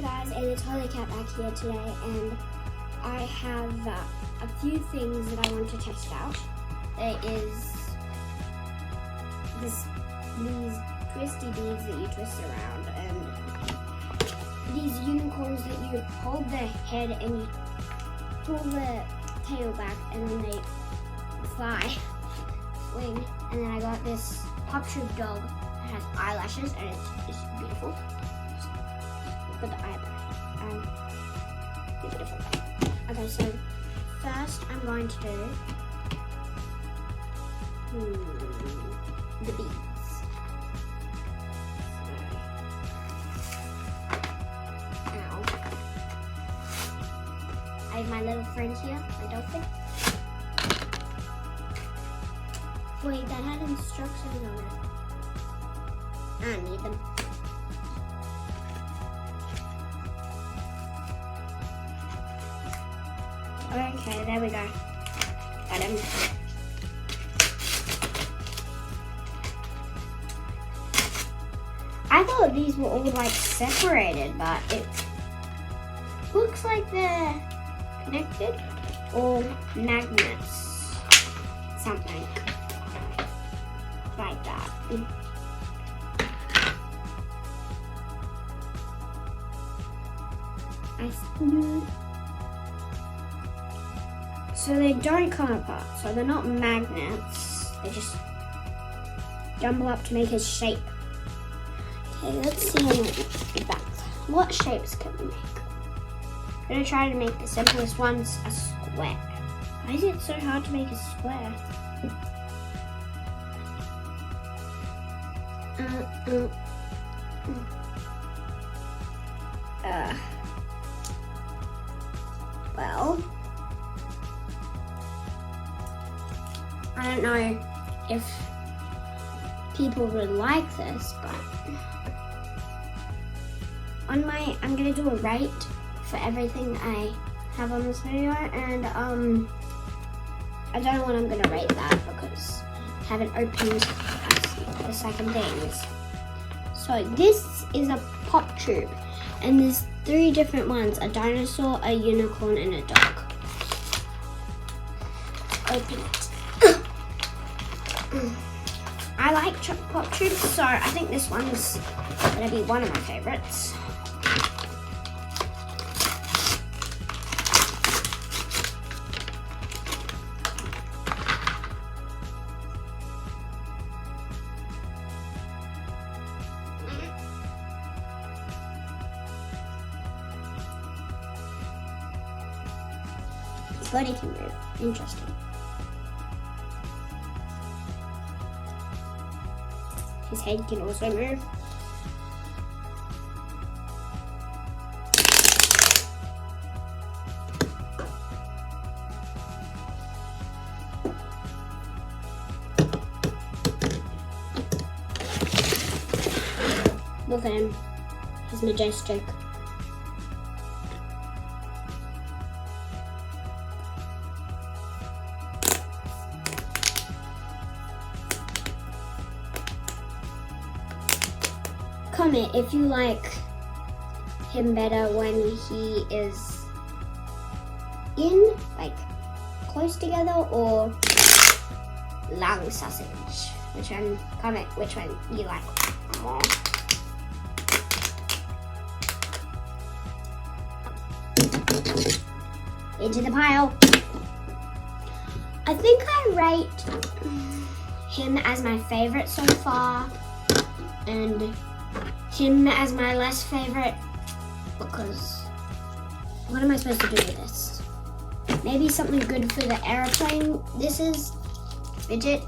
guys, it's Holy Cat back here today, and I have a few things that I want to test out. There is these twisty beads that you twist around, and these unicorns that you hold their head and you pull the tail back, and then they fly, wing. And then I got this pop troop dog that has eyelashes, and it's beautiful. Look at the eyebrow. Beautiful. Okay, so first I'm going to do the beads. Ow. I have my little friend here, my dolphin. Wait, that had instructions on it. I don't need them. Okay, there we go. Got him. I thought these were all like separated, but it looks like they're connected or magnets. Something like that. So they don't come apart, so they're not magnets, they just jumble up to make a shape. Okay, let's see what shapes can we make? I'm gonna try to make the simplest ones a square. Why is it so hard to make a square? Well, I don't know if people would like this, but I'm gonna do a rate for everything I have on this video, and I don't know what I'm gonna rate that because I haven't opened the second things. So this is a pop tube, and there's 3 different ones: a dinosaur, a unicorn, and a dog. Open it. I like pop tubes, so I think this one's gonna be one of my favorites. His body can move. Interesting. His head can also move. Look at him. He's majestic. Comment if you like him better when he is in, like, close together, or lung sausage. Comment which one you like more. Into the pile. I think I rate him as my favorite so far, and him as my less favorite, because what am I supposed to do with this? Maybe something good for the airplane. This is Fidget.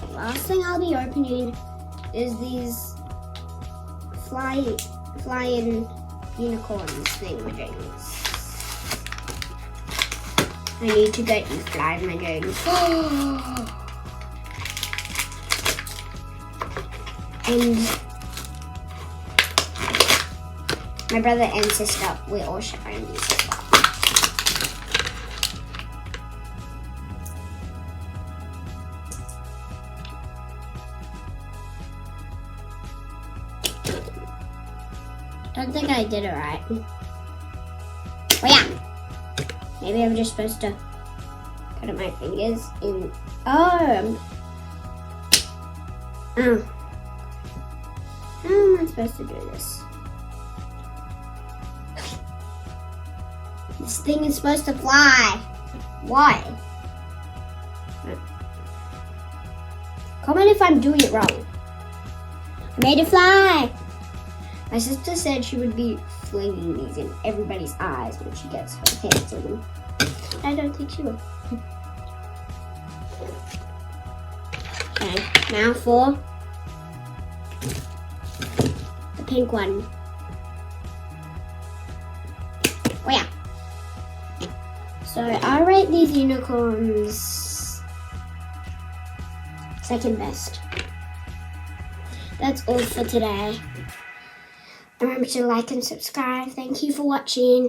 The last thing I'll be opening is these flying unicorns thingamajiggies. I need to get these flying-majiggies. And my brother and sister, we're all sharing these as well. Don't think I did it right. Oh yeah. Maybe I'm just supposed to put my fingers in. Oh. Oh. How am I supposed to do this? This thing is supposed to fly. Why? Comment if I'm doing it wrong. I made it fly. My sister said she would be flinging these in everybody's eyes when she gets her hands on them. I don't think she will. Okay, now for the pink one. Oh yeah. So I rate these unicorns second best. That's all for today. Remember to like and subscribe. Thank you for watching.